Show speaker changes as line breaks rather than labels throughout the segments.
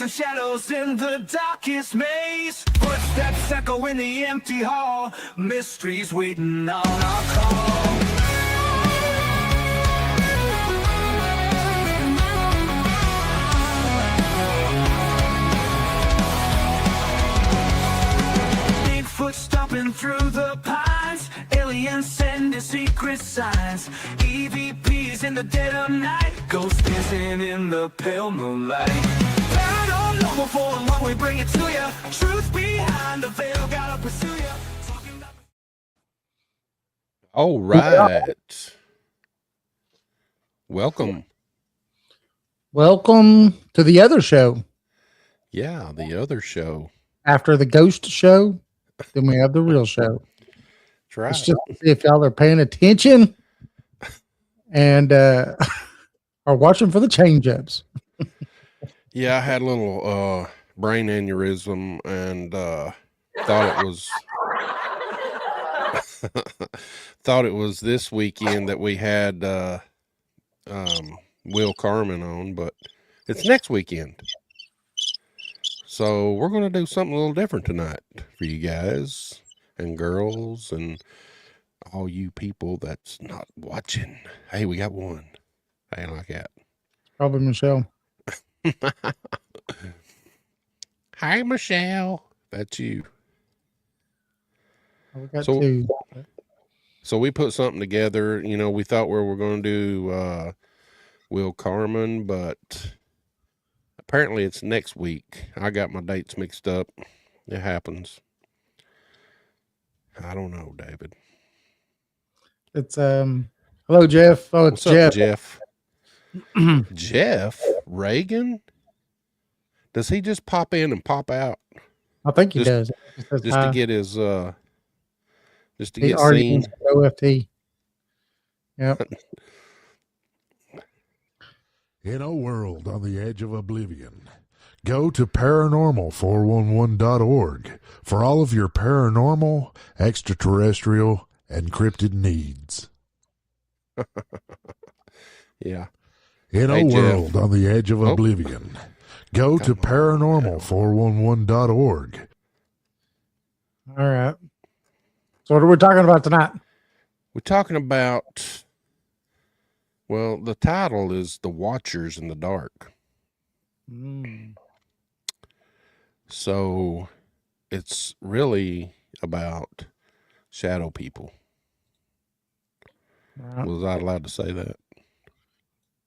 and shadows in the darkest maze. Footsteps echo in the empty hall. Mysteries waiting on our call. Bigfoot stomping through the pines. Aliens sending secret signs. EVPs in the dead of night. Ghosts dancing in the pale moonlight. Paranormal for what we bring it to ya. Truth behind the veil, gotta pursue ya.
All right. Welcome.
Welcome to the other show.
Yeah, the other show.
After the ghost show, then we have the real show.
That's right.
It's just to see if y'all are paying attention and are watching for the change-ups.
Yeah, I had a little brain aneurysm and thought it was this weekend that we had Will Carmen on, but it's next weekend. So we're going to do something a little different tonight for you guys and girls and all you people that's not watching. Hey, we got one. I ain't like that.
Probably Michelle.
Hi, Michelle. That's you.
We got
So-
two.
So we put something together. You know, we thought we were going to do Will Carmen, but apparently it's next week. I got my dates mixed up. It happens. I don't know, David.
It's hello Jeff. Oh, it's
What's up,
Jeff.
Jeff Reagan? Does he just pop in and pop out
I think he
Just-
does.
just to get his just to
he
get
already
seen?
wants OFT. Yep.
In a world on the edge of oblivion, go to paranormal411.org for all of your paranormal, extraterrestrial, and cryptid needs.
Yeah.
In
Hey,
a
Jeff.
world on the edge of
Oh.
oblivion, go to
Come on,
paranormal411.org.
All right. So what are we talking about tonight?
We're talking about, well, the title is The Watchers in the Dark. So it's really about shadow people.
All right.
Was I allowed to say that?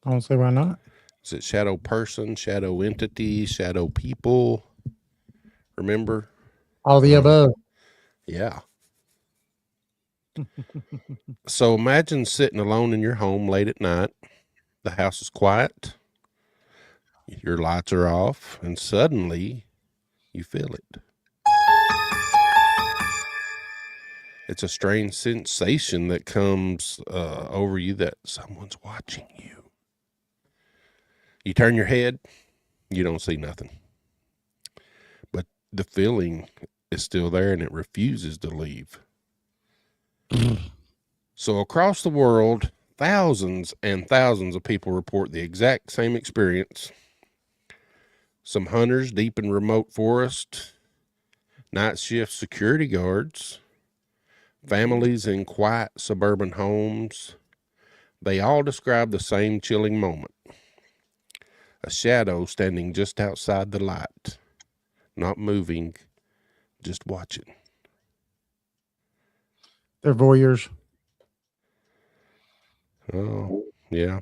I don't see why not.
Is it shadow person, shadow entity, shadow people? Remember?
All the above.
Yeah. So imagine sitting alone in your home late at night. The house is quiet. Your lights are off, and suddenly you feel it. It's a strange sensation that comes over you that someone's watching you. You turn your head, you don't see nothing. But the feeling is still there and it refuses to leave. So across the world, thousands and thousands of people report the exact same experience. Some hunters deep in remote forest, night shift security guards, families in quiet suburban homes, they all describe the same chilling moment. A shadow standing just outside the light, not moving, just watching.
They're voyeurs.
Oh, yeah.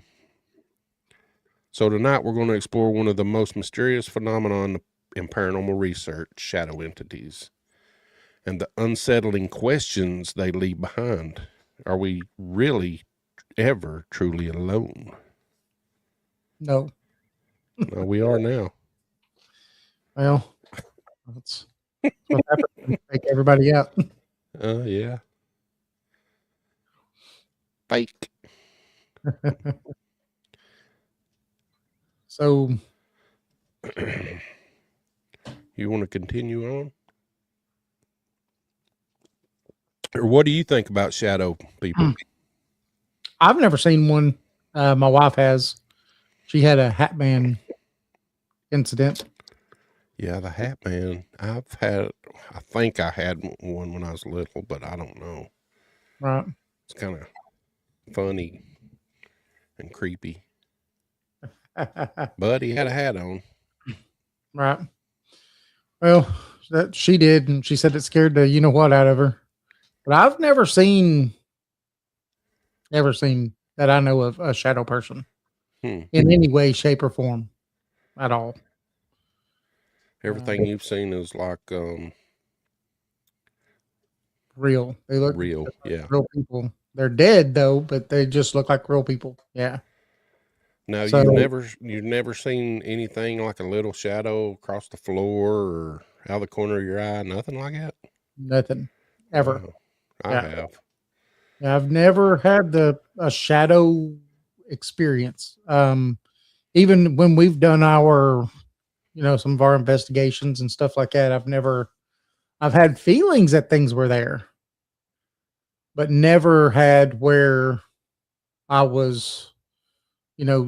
So tonight we're going to explore one of the most mysterious phenomena in paranormal research, shadow entities, and the unsettling questions they leave behind. Are we really ever truly alone?
No.
No, we are now.
Well, that's what happens when you take everybody out.
Yeah. Fake.
So
You want to continue on? Or what do you think about shadow people?
I've never seen one. My wife has. She had a hat man incident.
Yeah, the Hat Man. I think I had one when I was little, but I don't know.
Right.
It's kind of funny and creepy. But he had a hat on.
Right. Well, that she did, and she said it scared the you know what out of her. But I've never seen that I know of a shadow person
Hmm.
in any way, shape, or form at all.
Everything you've seen is like
Real. They look
real.
just like
Yeah.
real people. They're dead though, but they just look like real people. Yeah.
Now
So
you've never seen anything like a little shadow across the floor or out of the corner of your eye, nothing like that.
nothing ever.
Wow, I
Yeah.
have.
Yeah, I've never had the a shadow experience. Even when we've done our, some of our investigations and stuff like that, I've had feelings that things were there, but never had where I was,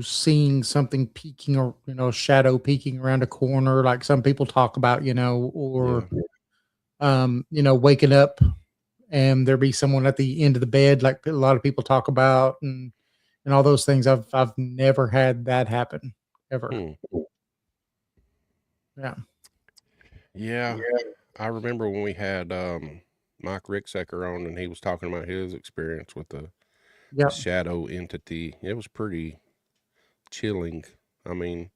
seeing something peeking or, shadow peeking around a corner, like some people talk about,
Yeah.
or, waking up and there be someone at the end of the bed, like a lot of people talk about, and all those things. I've never had that happen ever.
Hmm.
Yeah.
Yeah. I remember when we had Mike Ricksecker on and he was talking about his experience with the
Yep.
shadow entity. It was pretty chilling. I mean,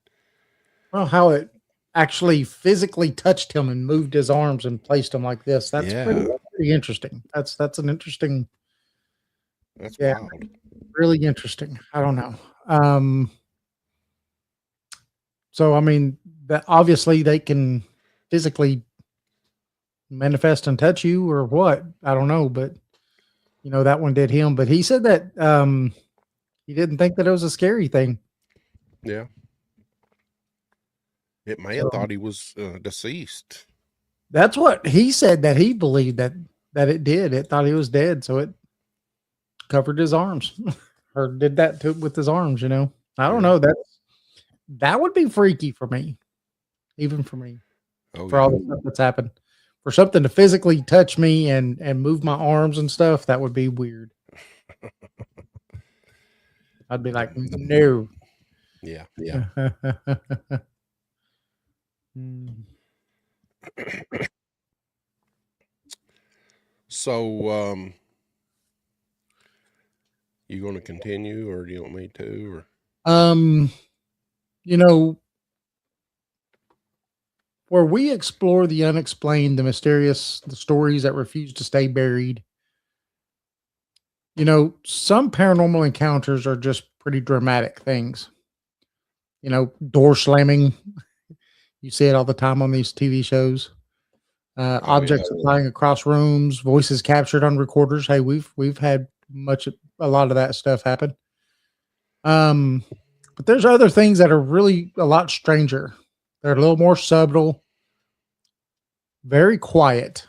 Well, how it actually physically touched him and moved his arms and placed him like this. That's
yeah,
pretty interesting. That's an interesting,
that's
yeah,
wild.
really interesting. I don't know. Um, so I mean that obviously they can physically manifest and touch you or what? I don't know, but that one did him. But he said that he didn't think that it was a scary thing.
Yeah. It may have
So
thought he was deceased.
that's what he said, that he believed that it did. It thought he was dead, so it covered his arms or did that to with his arms. I don't
Yeah.
know. That would be freaky for me, even for me,
Oh,
for all
yeah.
the stuff that's happened. For something to physically touch me and move my arms and stuff, that would be weird. I'd be like, no.
Yeah.
Mm.
So, you going to continue or do you want me to? Or
um, you know, where we explore the unexplained, the mysterious, the stories that refuse to stay buried. Some paranormal encounters are just pretty dramatic things. Door slamming. You see it all the time on these TV shows.
oh, yeah.
Objects flying across rooms, voices captured on recorders. Hey, we've had a lot of that stuff happen. Um, but there's other things that are really a lot stranger. They're a little more subtle, very quiet,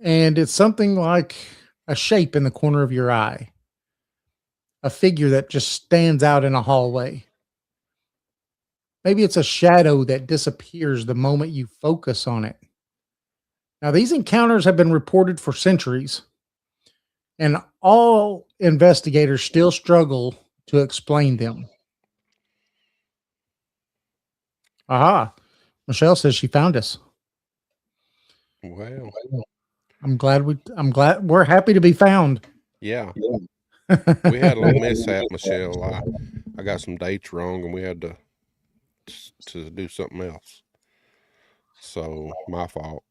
and it's something like a shape in the corner of your eye, a figure that just stands out in a hallway. Maybe it's a shadow that disappears the moment you focus on it. Now, these encounters have been reported for centuries, and all investigators still struggle to explain them. Aha. Michelle says she found us.
Well,
I'm glad we're happy to be found.
yeah. We had a little mishap, Michelle. I got some dates wrong and we had to do something else. So, my fault.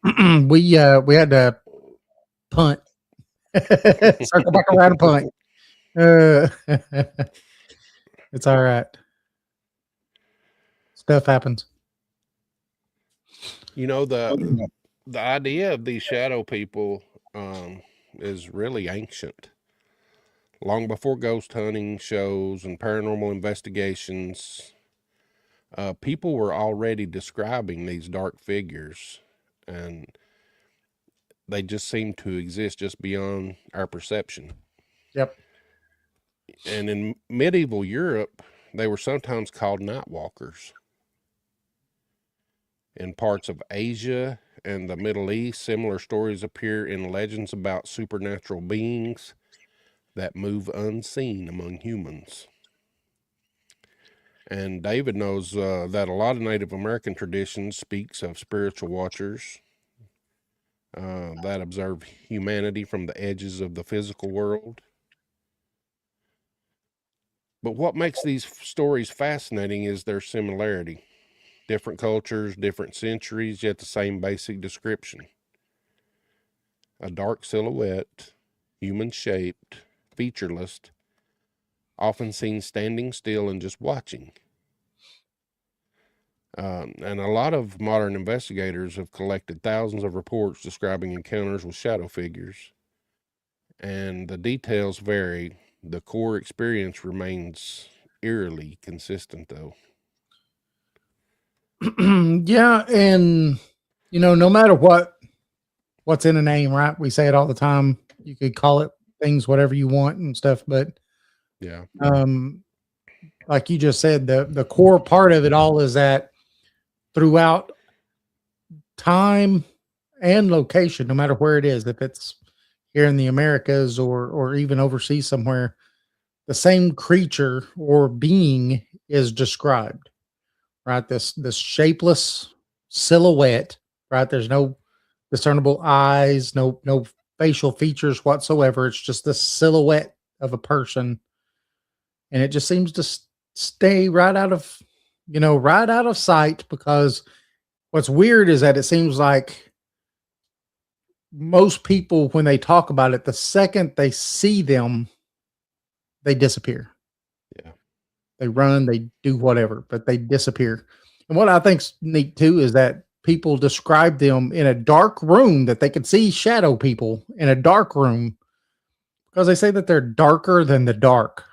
We had to punt. Circle back around and punt. Uh, it's all right. Stuff happens.
You know, the idea of these shadow people is really ancient. Long before ghost hunting shows and paranormal investigations, people were already describing these dark figures, and they just seem to exist just beyond our perception.
Yep.
And in medieval Europe, they were sometimes called night walkers. In parts of Asia and the Middle East, similar stories appear in legends about supernatural beings that move unseen among humans. And David knows that a lot of Native American traditions speaks of spiritual watchers that observe humanity from the edges of the physical world. But what makes these stories fascinating is their similarity. Different cultures, different centuries, yet the same basic description. A dark silhouette, human shaped, featureless, often seen standing still and just watching. And a lot of modern investigators have collected thousands of reports describing encounters with shadow figures, and the details vary. The core experience remains eerily consistent, though.
Yeah, and no matter what's in a name, right? We say it all the time. You could call it things whatever you want and stuff, but
Yeah.
like you just said, the core part of it all is that throughout time and location, no matter where it is, if it's here in the Americas or even overseas somewhere, the same creature or being is described, right? This shapeless silhouette, right? There's no discernible eyes, no facial features whatsoever. It's just the silhouette of a person, and it just seems to stay right out of right out of sight. Because what's weird is that it seems like most people, when they talk about it, the second they see them, they disappear.
Yeah.
They run, they do whatever, but they disappear. And what I think's neat too is that people describe them in a dark room, that they can see shadow people in a dark room, because they say that they're darker than the dark.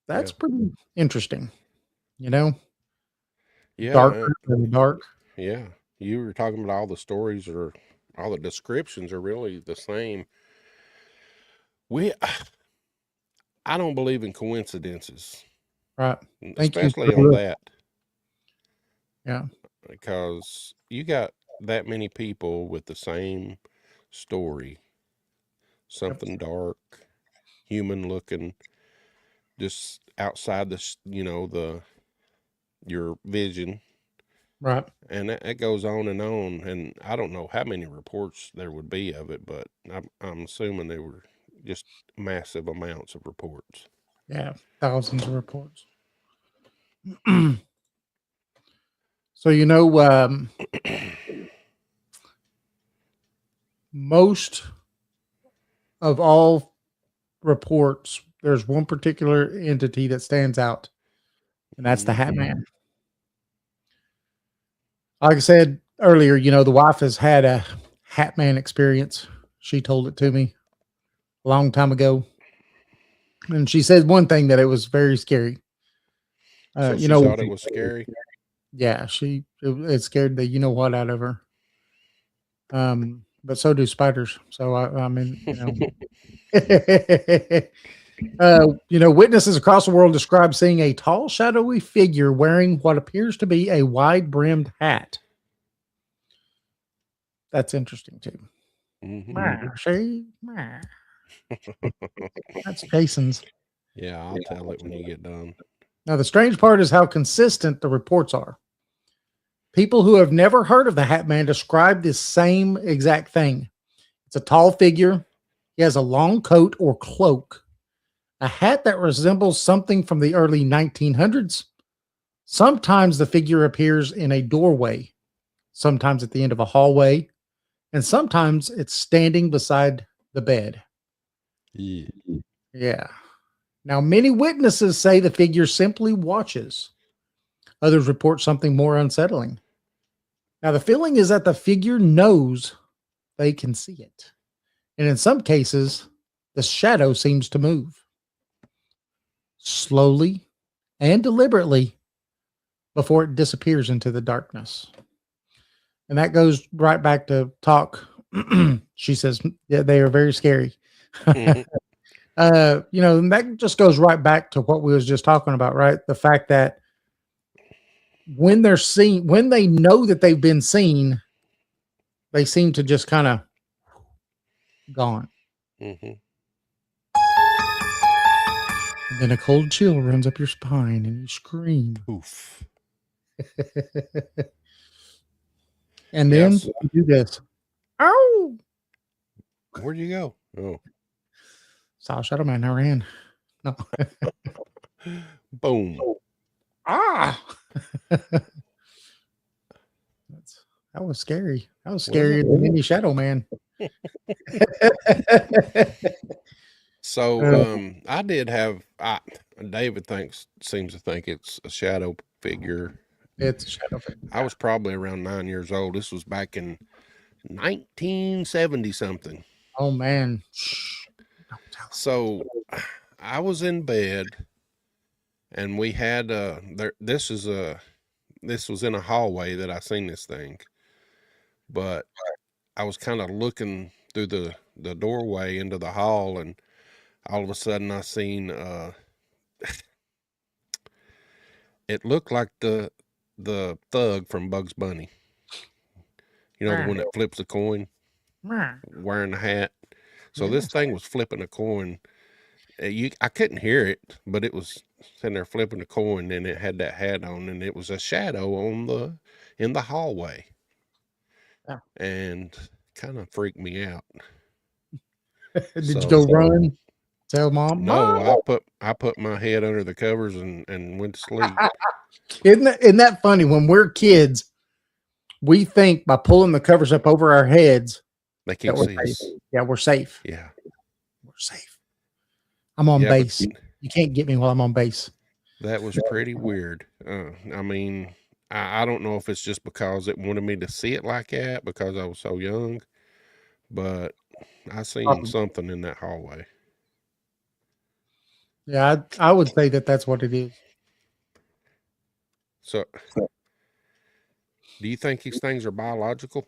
That's pretty interesting,
Yeah.
darker than the dark.
Yeah. You were talking about all the stories or all the descriptions are really the same. I don't believe in coincidences,
Right. Thank you.
especially on that,
Yeah.
because you got that many people with the same story, something dark, human looking, just outside your vision,
Right.
and that goes on, and I don't know how many reports there would be of it, but I'm assuming they were just massive amounts of reports.
Yeah. Thousands of reports. So, most of all reports, there's one particular entity that stands out, and that's the Hat Man. Like I said earlier, the wife has had a Hat Man experience. She told it to me a long time ago. And she said one thing, that it was very scary.
So she thought it was scary.
Yeah, it scared the what out of her. But so do spiders. So I mean, witnesses across the world describe seeing a tall, shadowy figure wearing what appears to be a wide-brimmed hat. That's interesting too. See? That's Jason's.
Yeah, I'll tell it when you get done.
Now, the strange part is how consistent the reports are. People who have never heard of the Hat Man describe this same exact thing. It's a tall figure. He has a long coat or cloak, a hat that resembles something from the early 1900s. Sometimes the figure appears in a doorway, sometimes at the end of a hallway, and sometimes it's standing beside the bed. Yeah. Now, many witnesses say the figure simply watches. Others report something more unsettling. Now, the feeling is that the figure knows they can see it. And in some cases, the shadow seems to move slowly and deliberately before it disappears into the darkness. And that goes right back to talk. She says, yeah, they are very scary. And that just goes right back to what we was just talking about, right? The fact that when they're seen, when they know that they've been seen, they seem to just kind of gone.
Mm-hmm.
And then a cold chill runs up your spine and you scream.
Oof.
And then
Yes.
you do this. Oh,
Where'd you go? Oh,
saw a shadow man. I ran. No.
boom.
Ah. That was scary. That was
Was it?
scarier than any shadow man.
So I did have David seems to think it's a shadow figure.
It's a shadow figure.
I was probably around 9 years old. This was back in 1970 something.
Oh man. Shh. Don't tell him.
So I was in bed and we had this was in a hallway that I seen this thing. But I was kind of looking through the doorway into the hall, and all of a sudden I seen it looked like the thug from Bugs Bunny. You know, the one that flips a coin, wearing a hat. So this thing was flipping a coin. I couldn't hear it, but it was sitting there flipping a coin, and it had that hat on, and it was a shadow in the hallway, and kind of freaked me out.
Did you go run? Tell mom?
No,
Mom!
I put my head under the covers and went to sleep.
Isn't that funny? When we're kids, we think by pulling the covers up over our heads
They
that
can't
we're
see
safe.
us.
Yeah, we're safe.
Yeah.
We're safe. I'm on
Yeah,
base. You can't get me while I'm on base.
That was pretty weird. I mean, I don't know if it's just because it wanted me to see it like that because I was so young, but I seen something in that hallway.
Yeah, I would say that that's what it is.
So, do you think these things are biological?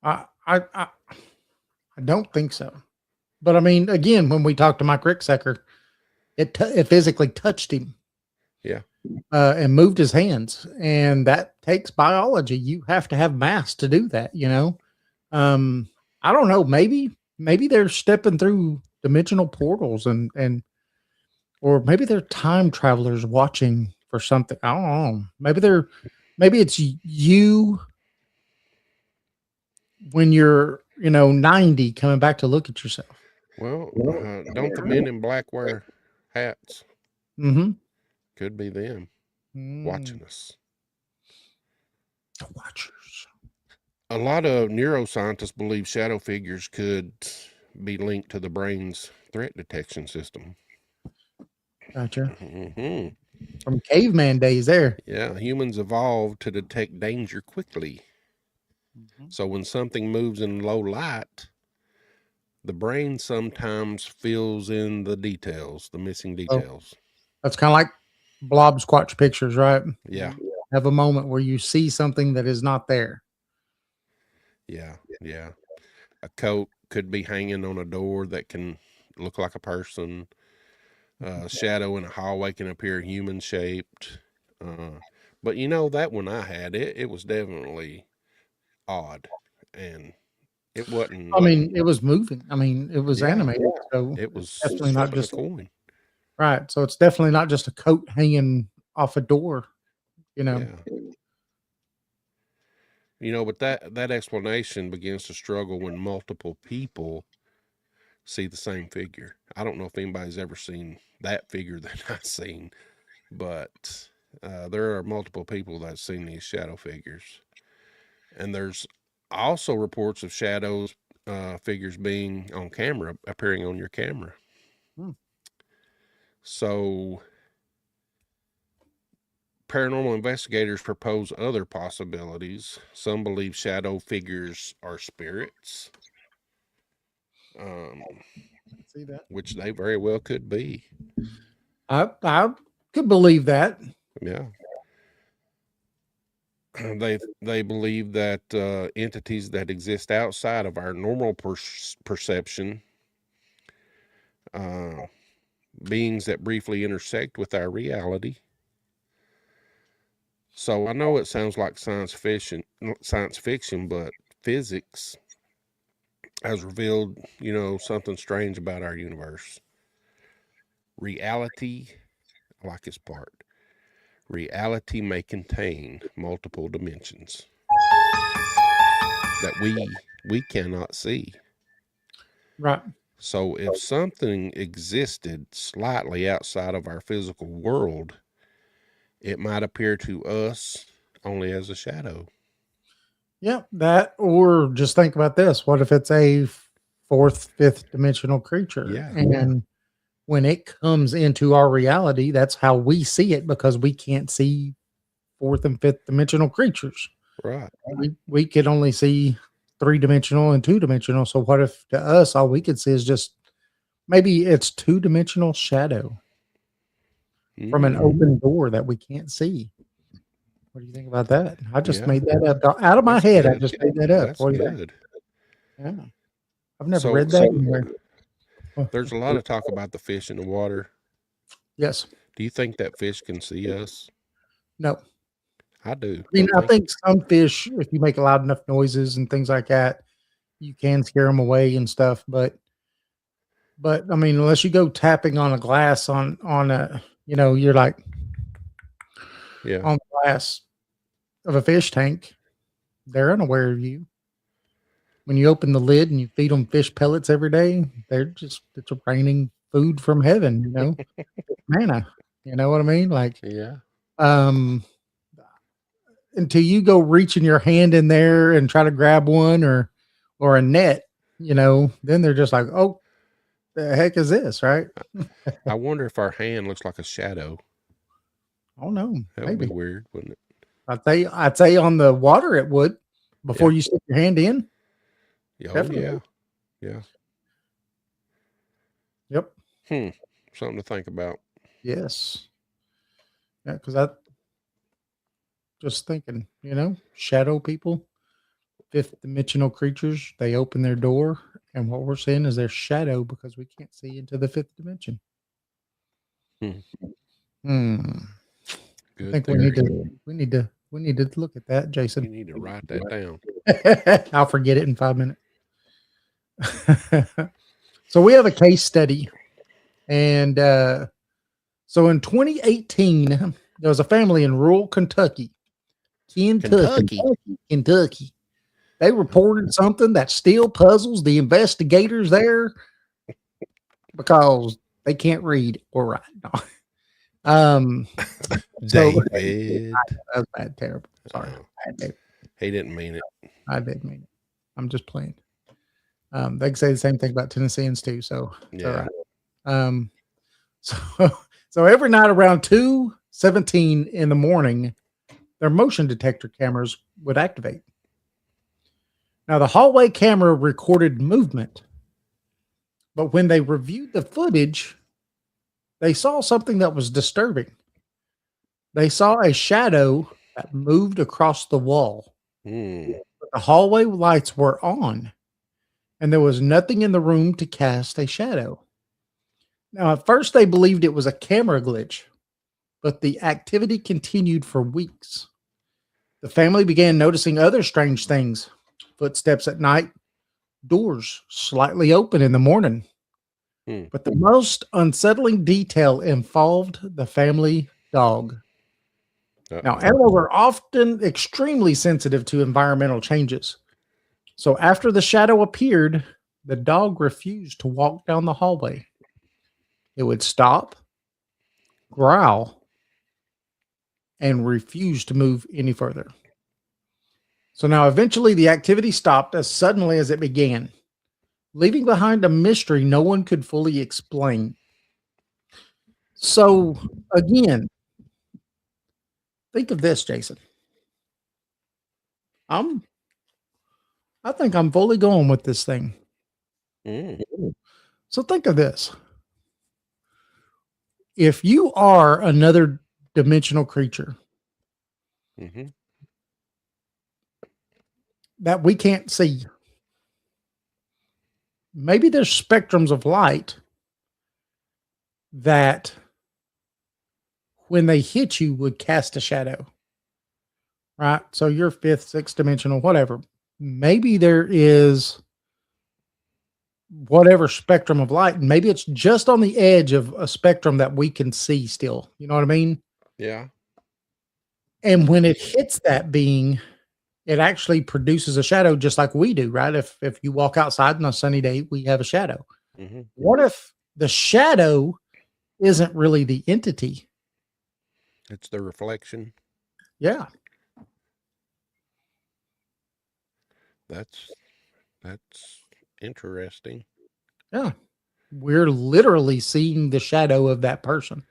I don't think so. But I mean, again, when we talked to Mike Ricksecker, it physically touched him.
Yeah.
And moved his hands, and that takes biology. You have to have mass to do that. You know, I don't know. Maybe they're stepping through dimensional portals, and or maybe they're time travelers watching for something. I don't know. Maybe it's you when you're 90 coming back to look at yourself.
Well, don't the men in black wear hats?
Mm-hmm.
Could be them watching us.
The watchers.
A lot of neuroscientists believe shadow figures could be linked to the brain's threat detection system.
Gotcha.
Mm-hmm.
From caveman days there.
Yeah, humans evolved to detect danger quickly.
Mm-hmm.
So when something moves in low light, the brain sometimes fills in the details, the missing details.
That's kind of like blob squatch pictures, right?
Yeah.
Have a moment where you see something that is not there.
Yeah. Yeah. A coat could be hanging on a door that can look like a person. Shadow in a hallway can appear human shaped. But that one I had, it was definitely odd, and it wasn't.
I mean, it was moving. I mean, it was animated. So
It was
definitely not
flipping
just
a coin.
right. So it's definitely not just a coat hanging off a door.
Yeah. But that explanation begins to struggle when multiple people see the same figure. I don't know if anybody's ever seen that figure that I've seen, but there are multiple people that have seen these shadow figures. And there's also reports of shadows figures being on camera, appearing on your camera. So paranormal investigators propose other possibilities. Some believe shadow figures are spirits,
See that?
which they very well could be.
I could believe that.
Yeah. They believe that entities that exist outside of our normal perception beings that briefly intersect with our reality. So I know it sounds like science fiction, but physics has revealed, something strange about our universe. Reality, I like this part. Reality may contain multiple dimensions that we cannot see.
Right.
So if something existed slightly outside of our physical world, it might appear to us only as a shadow.
Yeah, that, or just think about this. What if it's a fourth, fifth dimensional creature?
Yeah.
And when it comes into our reality, that's how we see it because we can't see fourth and fifth dimensional creatures.
Right.
We could only see three-dimensional and two-dimensional. So what if to us all we could see is just maybe it's two-dimensional shadow from an open door that we can't see? What do you think about that? I just made that up out of my
That's
head. I
good.
just made that up.
That's
What do you think?
good.
Yeah. I've never
So
read that anywhere.
there's a lot of talk about the fish in the water.
Yes.
Do you think that fish can see us?
No.
I do.
I mean, I think some fish, if you make loud enough noises and things like that, you can scare them away and stuff. But I mean, unless you go tapping on a glass on a, you're like on the glass of a fish tank, they're unaware of you. When you open the lid and you feed them fish pellets every day, it's raining food from heaven, manna. You know what I mean? Like, until you go reaching your hand in there and try to grab one or a net, then they're just like, oh, the heck is this, right?
I wonder if our hand looks like a shadow.
Oh no,
That would be weird, wouldn't it?
I'd say on the water it would before you stick your hand in.
Oh,
Definitely.
yeah.
Yep.
Something to think about.
Yes. Yeah, because I just thinking, shadow people, fifth dimensional creatures, they open their door, and what we're seeing is their shadow because we can't see into the fifth dimension.
Good
I think we need to look at that, Jason.
You need to write that down.
I'll forget it in 5 minutes. So we have a case study, and so in 2018, there was a family in rural Kentucky. They reported something that still puzzles the investigators there because they can't read or write.
David.
That was bad, terrible. Sorry.
He didn't mean it.
I did mean it. I'm just playing. They can say the same thing about Tennesseans too. So it's all right. So every night around 2:17 in the morning, their motion detector cameras would activate. Now the hallway camera recorded movement, but when they reviewed the footage, they saw something that was disturbing. They saw a shadow that moved across the wall. But the hallway lights were on, and there was nothing in the room to cast a shadow. Now, at first, they believed it was a camera glitch, but the activity continued for weeks. The family began noticing other strange things: footsteps at night, doors slightly open in the morning. But the most unsettling detail involved the family dog. Now, animals are often extremely sensitive to environmental changes. So after the shadow appeared, the dog refused to walk down the hallway. It would stop, growl, and refuse to move any further. So now eventually the activity stopped as suddenly as it began, leaving behind a mystery no one could fully explain. So again, think of this, Jason. I think I'm fully going with this thing. So think of this. If you are another dimensional creature that we can't see, maybe there's spectrums of light that when they hit you would cast a shadow, right? So you're fifth, sixth dimensional, whatever. Maybe there is whatever spectrum of light, and maybe it's just on the edge of a spectrum that we can see still. You know what I mean?
Yeah.
And when it hits that being, it actually produces a shadow just like we do, right? If you walk outside on a sunny day, we have a shadow.
Mm-hmm.
What if the shadow isn't really the entity?
It's the reflection.
Yeah.
That's interesting.
Yeah. We're literally seeing the shadow of that person.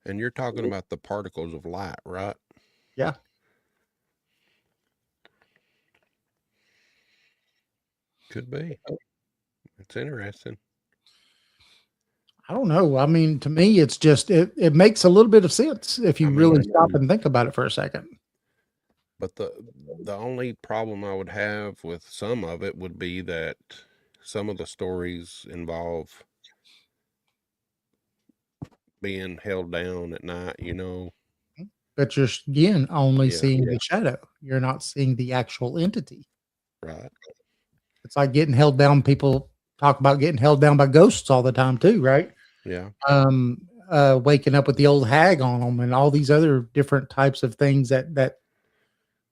And you're talking about the particles of light, right?
Yeah.
Could be. It's interesting.
I don't know. I mean, to me, it's just, it makes a little bit of sense if you really stop and think about it for a second.
But the only problem I would have with some of it would be that some of the stories involve being held down at night, you know.
But you're again only
Yeah.
seeing the shadow. You're not seeing the actual entity.
Right.
It's like getting held down. People talk about getting held down by ghosts all the time too, right?
Yeah.
Waking up with the old hag on them and all these other different types of things that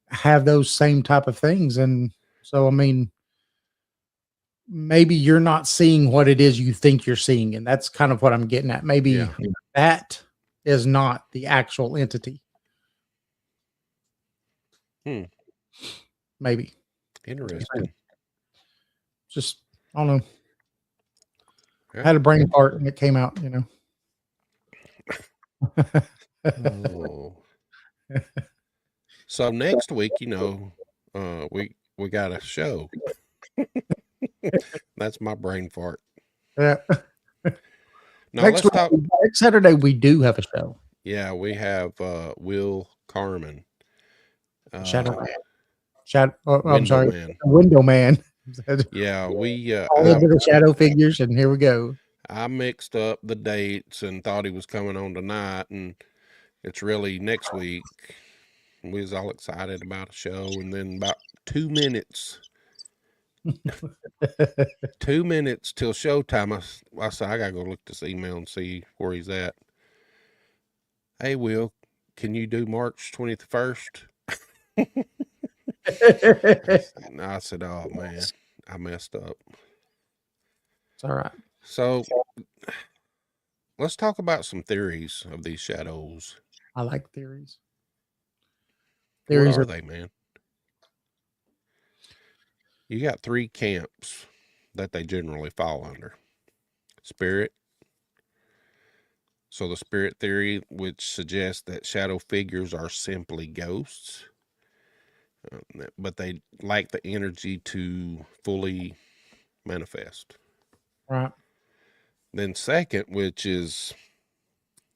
have those same type of things. And so, I mean, maybe you're not seeing what it is you think you're seeing. And that's kind of what I'm getting at. Maybe that is not the actual entity. Maybe.
Interesting.
Just, I don't know. I had a brain fart and it came out, you know.
Oh. So next week, you know, we got a show. That's my brain fart.
Yeah.
Now
Next Saturday we do have a show.
Yeah, we have Will Carmen.
Shadow I'm sorry.
Man.
Window Man.
Yeah, we
all into the shadow figures, and here we go.
I mixed up the dates and thought he was coming on tonight, and it's really next week. We was all excited about a show, and then about 2 minutes 2 minutes till showtime, I said, I gotta go look this email and see where he's at. Hey, Will, can you do March 21st? And I said, oh, man, I messed up.
It's all right.
So let's talk about some theories of these shadows.
I like theories.
What are they, man? You got 3 camps that they generally fall under. Spirit. So the spirit theory, which suggests that shadow figures are simply ghosts, but they lack the energy to fully manifest.
Right.
Then second, which is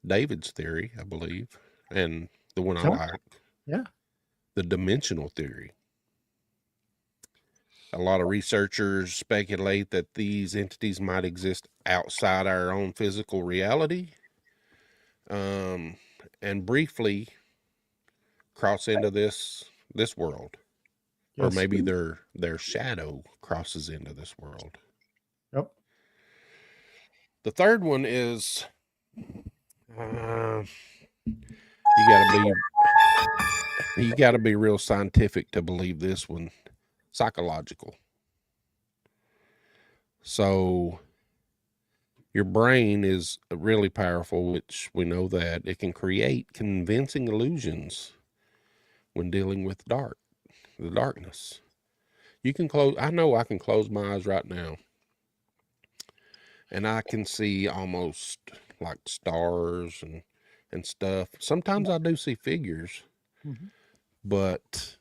David's theory, I believe, and the one I like.
Yeah.
The dimensional theory. A lot of researchers speculate that these entities might exist outside our own physical reality, and briefly cross into this world. Yes. Or maybe their shadow crosses into this world.
Yep.
The third one is you gotta be real scientific to believe this one. Psychological. So your brain is really powerful, which we know that it can create convincing illusions when dealing with the darkness. You can I know I can close my eyes right now and I can see almost like stars and stuff. Sometimes I do see figures, but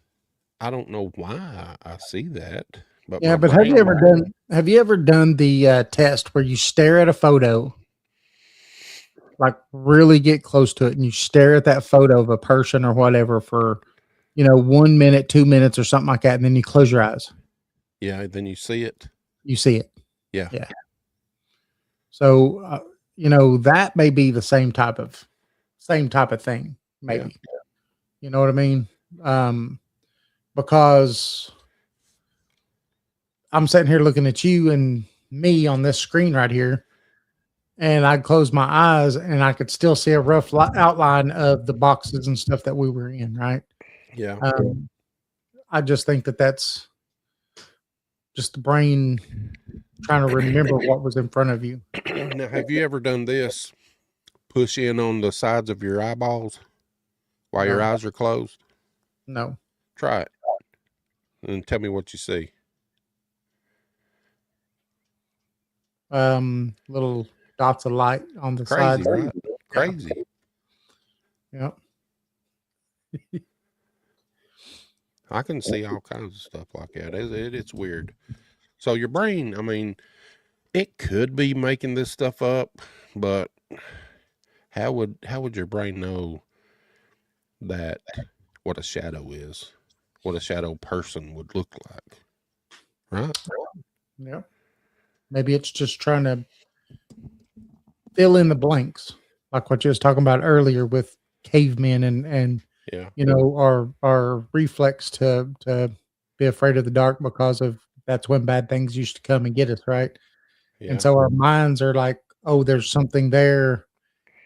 I don't know why I see that. But
yeah, but have you ever done the test where you stare at a photo, like really get close to it, and you stare at that photo of a person or whatever for, 1 minute, 2 minutes or something like that, and then you close your eyes.
Yeah, then you see it.
You see it.
Yeah.
Yeah. So that may be the same type of thing, maybe.
Yeah.
You know what I mean? Because I'm sitting here looking at you and me on this screen right here, and I'd close my eyes and I could still see a rough outline of the boxes and stuff that we were in, right?
Yeah.
I just think that that's just the brain trying to remember what was in front of you.
Now, have you ever done this? Push in on the sides of your eyeballs while your
No.
eyes are closed?
No.
Try it and tell me what you see.
Little dots of light on the
Crazy,
sides.
right? Crazy.
Yeah.
I can see all kinds of stuff like that. It's weird. So your brain, I mean, it could be making this stuff up, but how would your brain know that what a shadow is, what a shadow person would look like, right?
Yeah. Maybe it's just trying to fill in the blanks, like what you was talking about earlier with cavemen and
Yeah.
our reflex to be afraid of the dark because of that's when bad things used to come and get us, right?
Yeah.
And so our minds are like, oh, there's something there,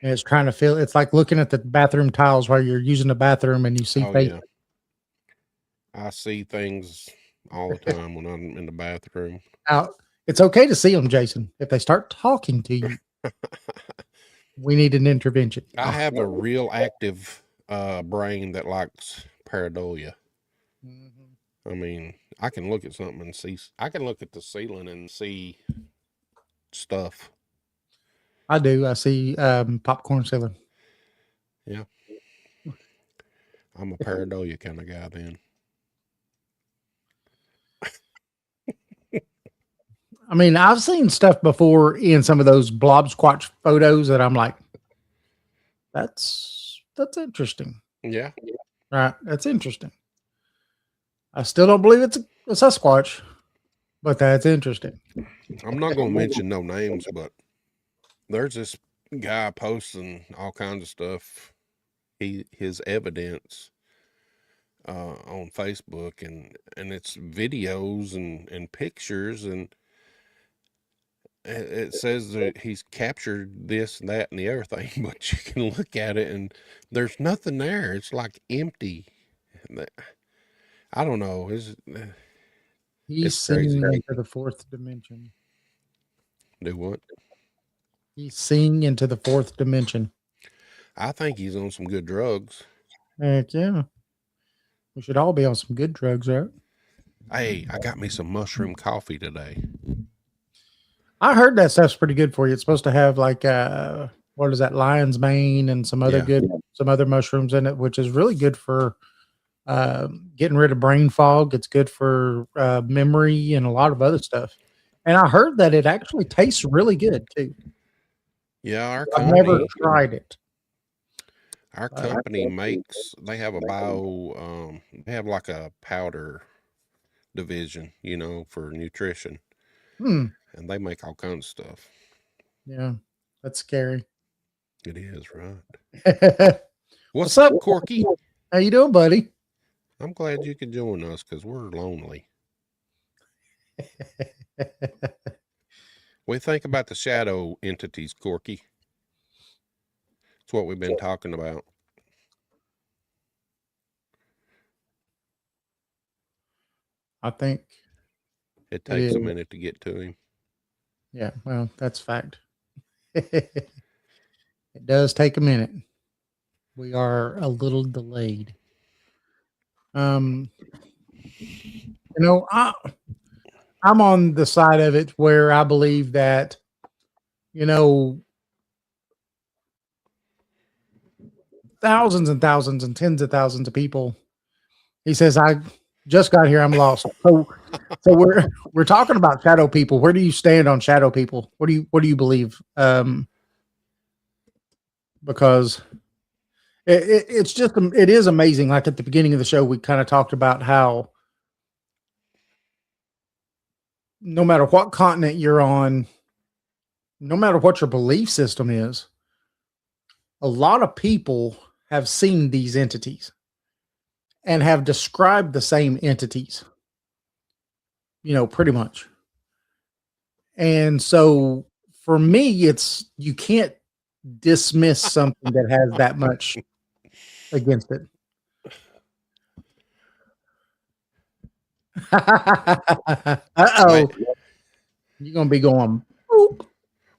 and it's trying to fill. It's like looking at the bathroom tiles while you're using the bathroom and you see
Oh,
face.
yeah. I see things all the time when I'm in the bathroom.
Out. It's okay to see them, Jason. If they start talking to you, we need an intervention.
I have a real active brain that likes pareidolia. I mean, I can look at something and see. I can look at the ceiling and see stuff.
I do. I see popcorn ceiling.
Yeah. I'm a pareidolia kind of guy then.
I mean, I've seen stuff before in some of those blob squatch photos that I'm like, that's interesting.
Yeah.
Right. That's interesting. I still don't believe it's a Sasquatch, but that's interesting.
I'm not going to mention no names, but there's this guy posting all kinds of stuff. His evidence on Facebook and it's videos and pictures, and it says that he's captured this and that and the other thing, but you can look at it and there's nothing there. It's like empty. I don't know.
He's
It's crazy.
seeing into the fourth dimension.
Do what?
He's seeing into the fourth dimension.
I think he's on some good drugs.
Heck yeah. We should all be on some good drugs, right?
Hey, I got me some mushroom coffee today.
I heard that stuff's pretty good for you. It's supposed to have like what is that, lion's mane and some other some other mushrooms in it, which is really good for getting rid of brain fog. It's good for memory and a lot of other stuff. And I heard that it actually tastes really good too.
Yeah,
I've never tried it.
Our company they have they have like a powder division, for nutrition. And they make all kinds of stuff.
Yeah, that's scary.
It is, right? What's up, Corky?
How you doing, buddy?
I'm glad you could join us because we're lonely. We think about the shadow entities, Corky. It's what we've been talking about.
I think
it takes a minute to get to him.
Yeah, well, that's fact. It does take a minute. We are a little delayed. I'm on the side of it where I believe that, thousands and thousands and tens of thousands of people. He says, I just got here. I'm lost. So we're talking about shadow people. Where do you stand on shadow people? What do you believe? Because it is amazing. Like at the beginning of the show, we kind of talked about how no matter what continent you're on, no matter what your belief system is, a lot of people have seen these entities and have described the same entities, pretty much. And so for me, it's you can't dismiss something that has that much against it. Uh-oh. You're going to be going, boop.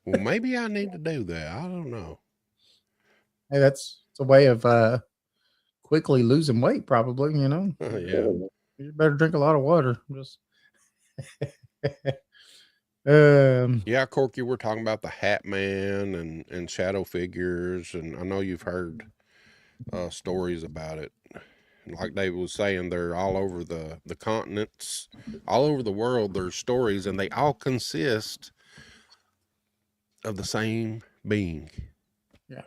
Well, maybe I need to do that. I don't know.
Hey, it's a way of quickly losing weight, probably,
Yeah.
You better drink a lot of water. Just
Yeah, Corky, we're talking about the Hat Man and shadow figures, and I know you've heard stories about it. Like David was saying, they're all over the continents, all over the world. There's stories, and they all consist of the same being.
yeah.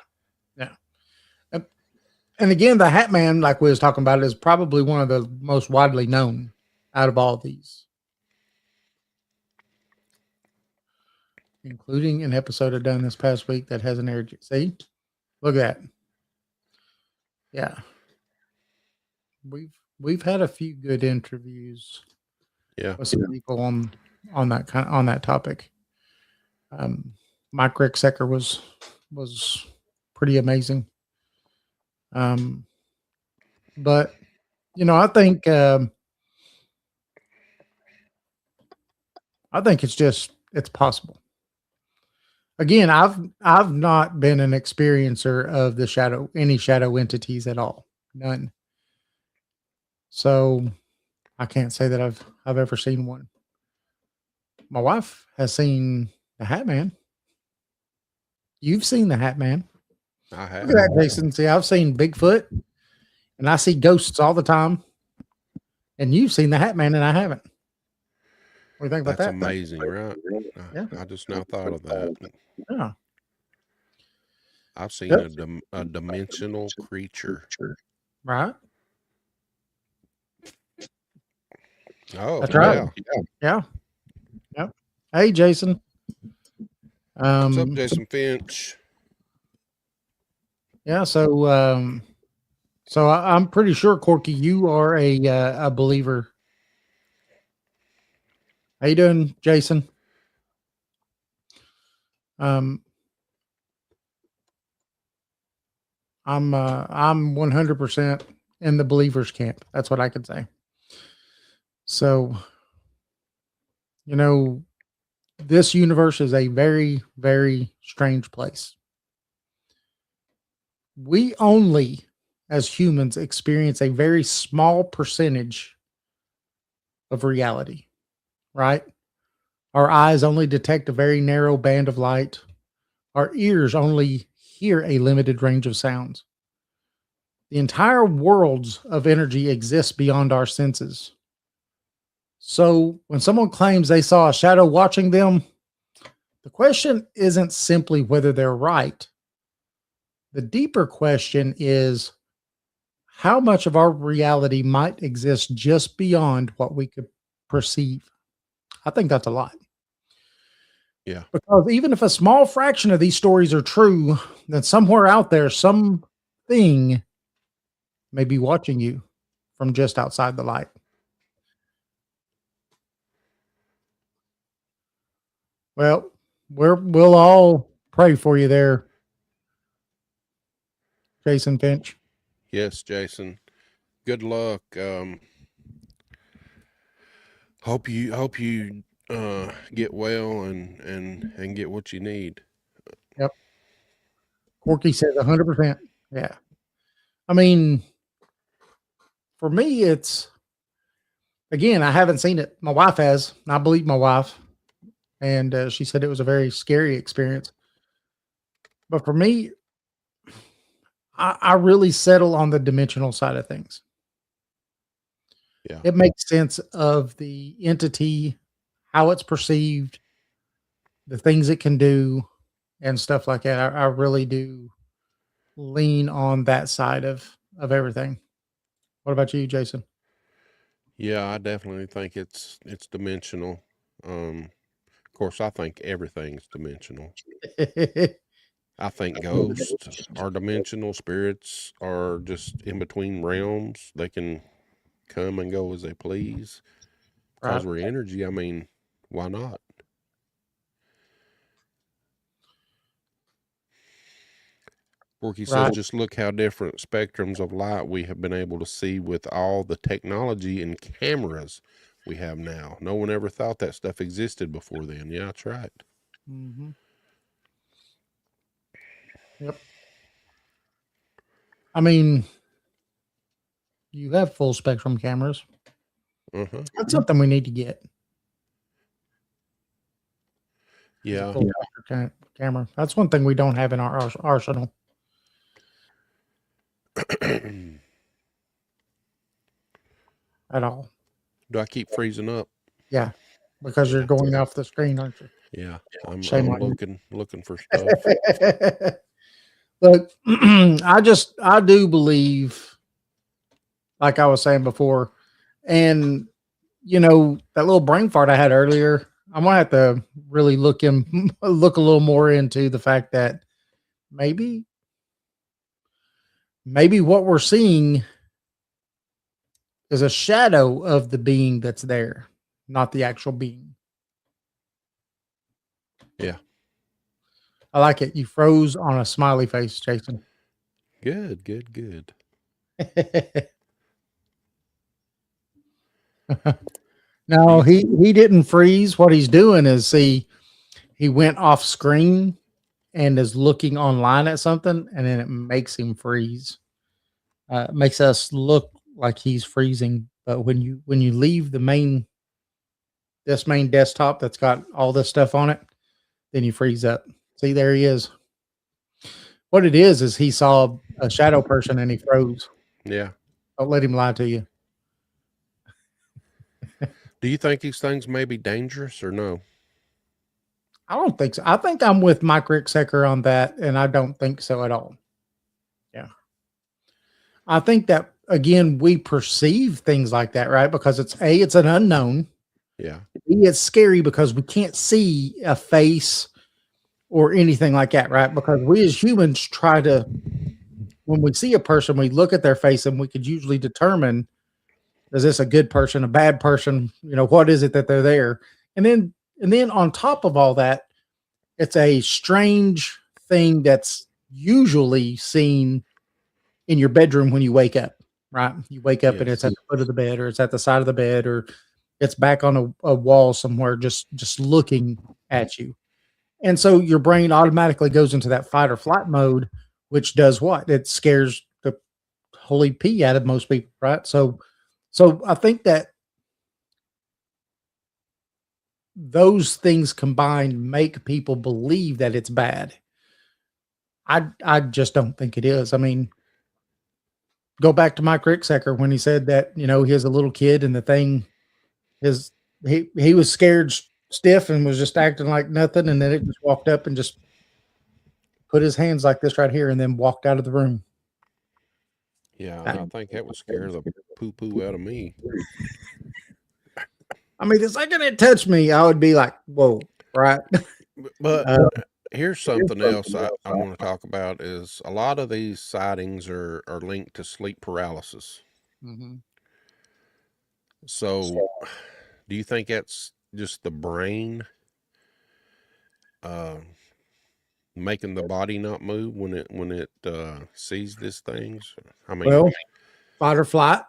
And again, the Hat Man, like we was talking about, is probably one of the most widely known out of all these, including an episode I done this past week that hasn't aired yet. See, look at that. Yeah, we've had a few good interviews.
Yeah,
with some people on that topic. Mike Ricksecker was pretty amazing. But I think it's possible. Again, I've not been an experiencer of any shadow entities at all. None. So I can't say that I've ever seen one. My wife has seen the Hat Man. You've seen the Hat Man.
I have.
Look at that, Jason. See, I've seen Bigfoot and I see ghosts all the time. And you've seen the Hat Man and I haven't. What do you think about
That's
that?
amazing, right?
Yeah.
I just now thought of that.
Yeah.
I've seen a dimensional creature.
Right.
Oh,
That's right. Yeah. Yep. Hey, Jason.
What's up, Jason Finch?
Yeah. So, I'm pretty sure, Corky, you are a believer. How you doing, Jason? I'm 100% in the believers camp. That's what I can say. So, this universe is a very, very strange place. We only, as humans, experience a very small percentage of reality, right? Our eyes only detect a very narrow band of light. Our ears only hear a limited range of sounds. The entire worlds of energy exist beyond our senses. So when someone claims they saw a shadow watching them, the question isn't simply whether they're right. The deeper question is how much of our reality might exist just beyond what we could perceive. I think that's a lot.
Yeah.
Because even if a small fraction of these stories are true, then somewhere out there, something may be watching you from just outside the light. Well, we'll all pray for you there, Jason Finch.
Yes, Jason. Good luck. Hope you get well and get what you need.
Yep. Corky says 100%. Yeah. I mean, for me, it's, again, I haven't seen it. My wife has. I believe my wife. And she said it was a very scary experience. But for me, I really settle on the dimensional side of things.
Yeah.
It makes sense of the entity, how it's perceived, the things it can do, and stuff like that. I really do lean on that side of everything. What about you, Jason?
Yeah, I definitely think it's dimensional. course, I think everything's dimensional. I think ghosts are dimensional. Spirits are just in between realms. They can come and go as they please. Because
Right.
we're energy, I mean, why not? Forky says,
Right.
just look how different spectrums of light we have been able to see with all the technology and cameras we have now. No one ever thought that stuff existed before then. Yeah, that's right.
Mm-hmm. Yep. I mean, you have full spectrum cameras.
Uh-huh.
That's something we need to get. Is a
Yeah.
full spectrum camera. That's one thing we don't have in our arsenal at all.
Do I keep freezing up?
Yeah, because you're
Yeah.
going off the screen, aren't you?
Yeah. I'm
Shame on you.
looking for stuff.
Look, I do believe, like I was saying before, and that little brain fart I had earlier, I'm gonna have to really look a little more into the fact that maybe what we're seeing is a shadow of the being that's there, not the actual being.
Yeah.
I like it. You froze on a smiley face, Jason.
Good, good, good.
No, he didn't freeze. What he's doing is he went off screen and is looking online at something, and then it makes him freeze. It makes us look like he's freezing. But when you leave this main desktop that's got all this stuff on it, then you freeze up. See, there he is. What it is he saw a shadow person and he froze.
Yeah.
Don't let him lie to you.
Do you think these things may be dangerous or no?
I don't think so. I think I'm with Mike Ricksecker on that, and I don't think so at all. Yeah. I think that, again, we perceive things like that, right? Because it's an unknown.
Yeah.
It's scary because we can't see a face or anything like that, right? Because we as humans try to, when we see a person, we look at their face and we could usually determine, is this a good person, a bad person? What is it that they're there? And then on top of all that, it's a strange thing that's usually seen in your bedroom when you wake up, right? You wake up and it's at the foot of the bed, or it's at the side of the bed, or it's back on a wall somewhere, just looking at you. And so your brain automatically goes into that fight or flight mode, which does what? It scares the holy pee out of most people, right? So I think that those things combined make people believe that it's bad. I just don't think it is. I mean, go back to Mike Ricksecker when he said that, he has a little kid and the thing is he was scared stiff and was just acting like nothing, and then it just walked up and just put his hands like this right here and then walked out of the room.
Yeah, I think that would scare the poo-poo out of me.
I mean, the second it touched me, I would be like, whoa, right?
But here's something else I want to talk about is a lot of these sightings are linked to sleep paralysis.
Mm-hmm.
So do you think that's just the brain making the body not move when it sees these things? I mean,
Well, fight or flight,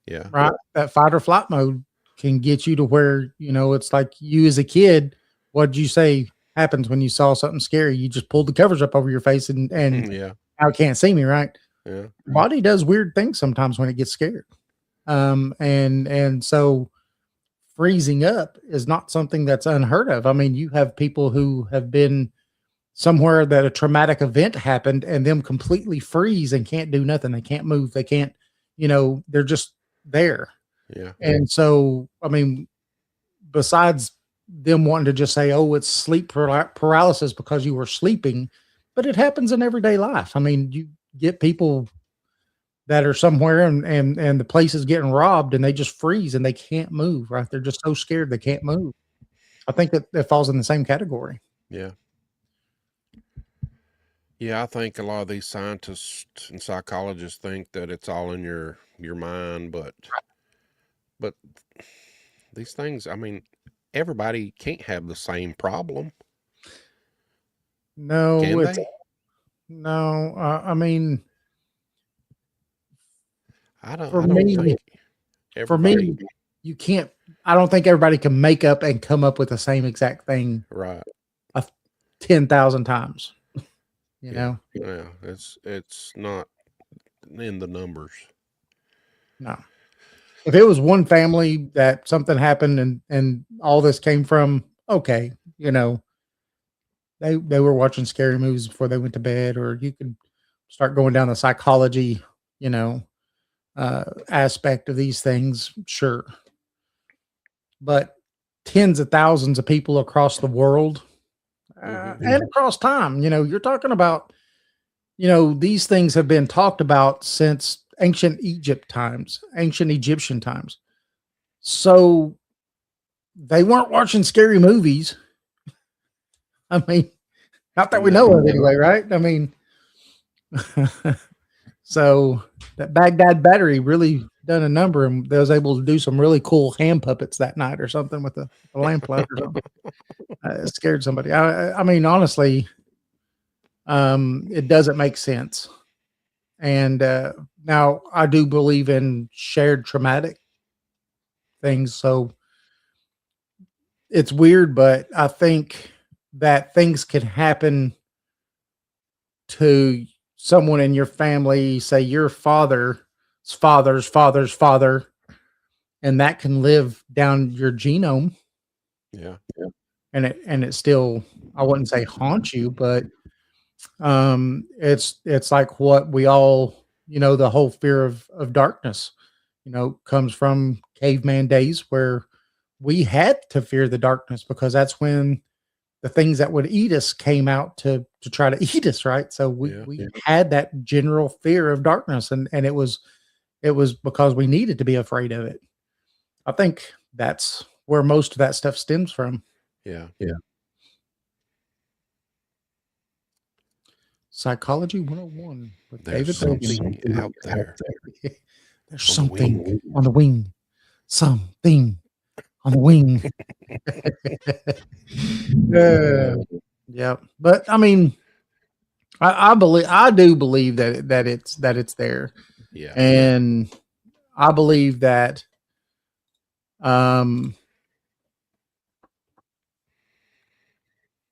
yeah.
right? That fight or flight mode can get you to where, it's like you as a kid, what did you say happens when you saw something scary? You just pulled the covers up over your face and
Yeah.
now it can't see me, right?
Yeah.
The body does weird things sometimes when it gets scared. And so freezing up is not something that's unheard of. I mean, you have people who have been somewhere that a traumatic event happened and them completely freeze and can't do nothing. They can't move. They can't, they're just there.
Yeah.
And so, I mean, besides them wanting to just say, oh, it's sleep paralysis because you were sleeping, but it happens in everyday life. I mean, you get people that are somewhere and the place is getting robbed and they just freeze and they can't move, right? They're just so scared they can't move. I think it falls in the same category.
Yeah. Yeah, I think a lot of these scientists and psychologists think that it's all in your mind, but these things, I mean, everybody can't have the same problem,
No,
can
it's
they?
no. I mean, for
I don't
me,
think
for
everybody.
me, you can't. I don't think everybody can make up and come up with the same exact thing
Right.
10,000 times. You
Yeah.
know,
Yeah. It's not in the numbers.
no. If it was one family that something happened and all this came from, okay, you know, they were watching scary movies before they went to bed, or you could start going down the psychology, you know, aspect of these things, sure. But tens of thousands of people across the world and across time, you know, you're talking about, you know, these things have been talked about since ancient Egypt times, ancient Egyptian times. So they weren't watching scary movies. I mean, not that we know
No.
of anyway, right? I mean, so that Baghdad battery really done a number, and they was able to do some really cool hand puppets that night or something with a lamplight or something. It scared somebody. I mean, honestly, it doesn't make sense. And now I do believe in shared traumatic things. So it's weird, but I think that things can happen to someone in your family, say your father's father's father's father, and that can live down your genome,
Yeah.
and it still, I wouldn't say haunt you, but it's like what we all, you know, the whole fear of darkness, you know, comes from caveman days where we had to fear the darkness because that's when the things that would eat us came out to try to eat us, right? So we had that general fear of darkness, and it was because we needed to be afraid of it. I think that's where most of that stuff stems from.
Yeah.
Psychology 101 with
There's
David Logan.
something out there
There's
on the
something
wing.
on the wing. Something on the wing. Yeah. But I mean, I do believe that it's there.
Yeah.
And I believe that um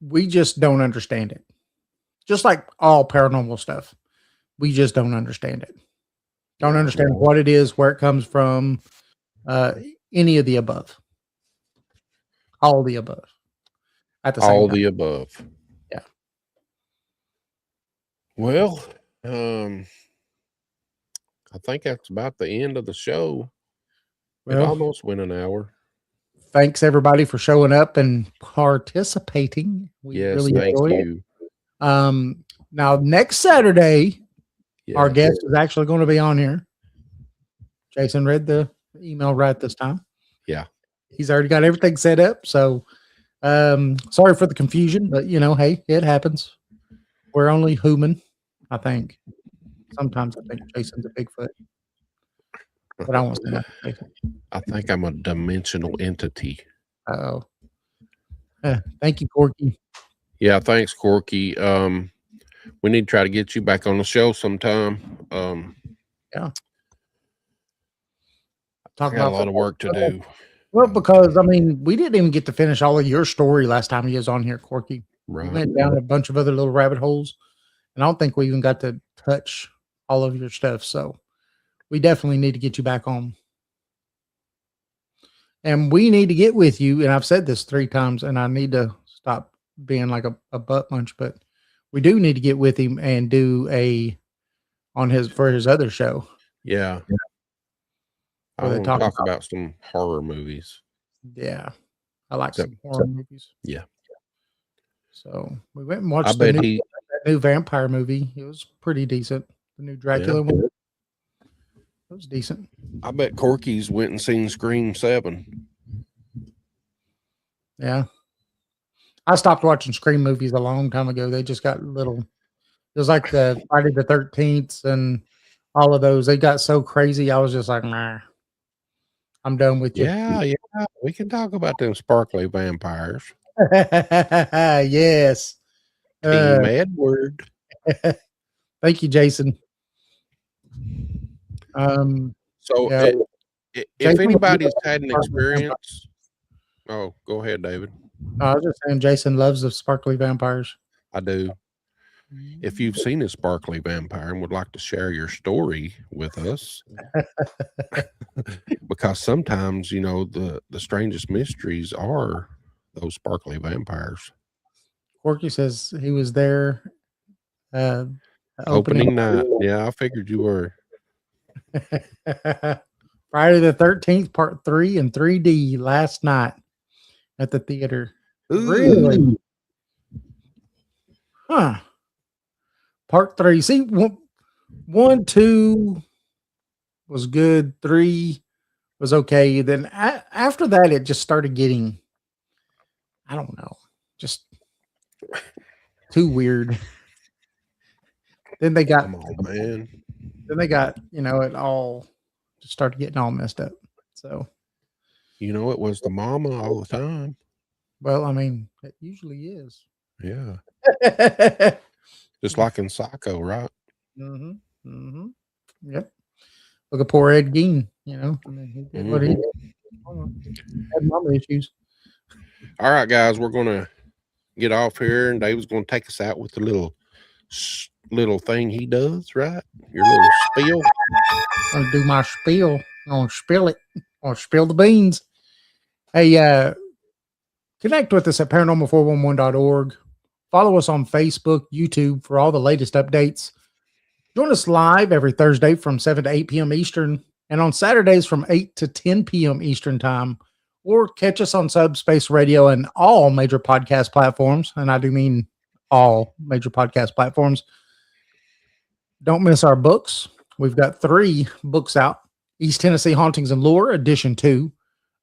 we just don't understand it. Just like all paranormal stuff. We just don't understand it. Don't understand what it is, where it comes from, uh any of the above. All the above at the same
All
time.
the above.
Yeah.
Well, I think that's about the end of the show. It
Well,
almost went an hour.
thanks everybody for showing up and participating. We
Yes,
really
thank
enjoyed it.
you.
Now next Saturday, our
Yes.
guest is actually going to be on here. Jason read the email right this time.
Yeah.
He's already got everything set up. So sorry for the confusion, but you know, hey, it happens. We're only human, I think. Sometimes I think Jason's a Bigfoot. But I won't say that. Jason.
I think I'm a dimensional entity.
Uh-oh. Thank you, Corky.
Yeah, thanks, Corky. We need to try to get you back on the show sometime.
Yeah.
I got a lot of work to do.
Well, because I mean, we didn't even get to finish all of your story last time you was on here, Corky.
Right.
We went down a bunch of other little rabbit holes, and I don't think we even got to touch all of your stuff. So we definitely need to get you back on. And we need to get with you. And I've said this 3 times, and I need to stop being like a butt munch, but we do need to get with him and do for his other show.
Yeah. I
Where they
want to
talk
talk about some horror movies.
Yeah. I like some horror movies.
Yeah.
So we went and watched
I bet he.
that new vampire movie. It was pretty decent. The new Dracula one. It was decent.
I bet Corky's went and seen Scream 7.
Yeah. I stopped watching Scream movies a long time ago. They just got little. It was like the Friday the 13th and all of those. They got so crazy. I was just like, nah, I'm done with you.
Yeah, we can talk about them sparkly vampires.
Yes.
Team Edward.
Thank you, Jason.
So
yeah.
if
Jason,
anybody's had an experience, oh, go ahead, David.
I was just saying, Jason loves the sparkly vampires.
I do. If you've seen a sparkly vampire and would like to share your story with us, because sometimes, you know, the strangest mysteries are those sparkly vampires.
Corky says he was there.
Opening night. Yeah, I figured you were.
Friday the 13th, part 3 in 3D last night at the theater.
Ooh.
Really? Huh. Part 3. See, 1, 2 was good. 3 was okay. Then after that, it just started getting, I don't know, just too weird. Then they got,
Come on, man.
Then they got, you know, it all just started getting all messed up. So,
you know, it was the mama all the time.
Well, I mean, it usually is.
Yeah. Just like in Psycho, right?
Mm-hmm. Mm-hmm. Yep. Look at poor Ed Gein, you know. I mean, he did what he did. Had mama issues.
All right, guys, we're gonna get off here, and Dave's gonna take us out with the little thing he does, right? Your little spiel.
I'm gonna do my spiel. I'm gonna spill it. I'm gonna spill the beans. Hey, connect with us at paranormal411.org. Follow us on Facebook, YouTube for all the latest updates. Join us live every Thursday from 7 to 8 p.m. Eastern and on Saturdays from 8 to 10 p.m. Eastern time, or catch us on Subspace Radio and all major podcast platforms. And I do mean all major podcast platforms. Don't miss our books. We've got 3 books out. East Tennessee Hauntings and Lore, Edition 2,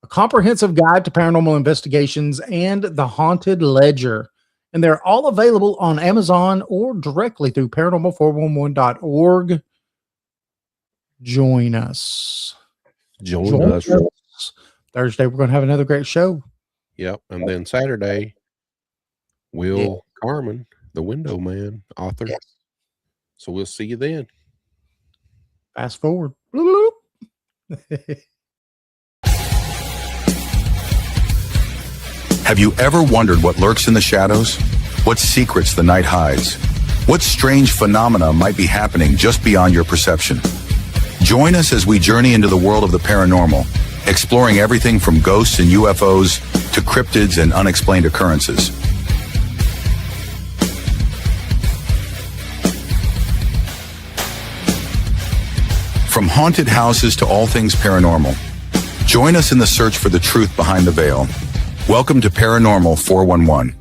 A Comprehensive Guide to Paranormal Investigations, and The Haunted Ledger. And they're all available on Amazon or directly through paranormal411.org. Join us.
Join us.
Thursday, we're going to have another great show.
Yep. And then Saturday, Will Carmen, the Window Man author. Yes. So we'll see you then.
Fast forward.
Have you ever wondered what lurks in the shadows? What secrets the night hides? What strange phenomena might be happening just beyond your perception? Join us as we journey into the world of the paranormal, exploring everything from ghosts and UFOs to cryptids and unexplained occurrences. From haunted houses to all things paranormal, join us in the search for the truth behind the veil. Welcome to Paranormal 411.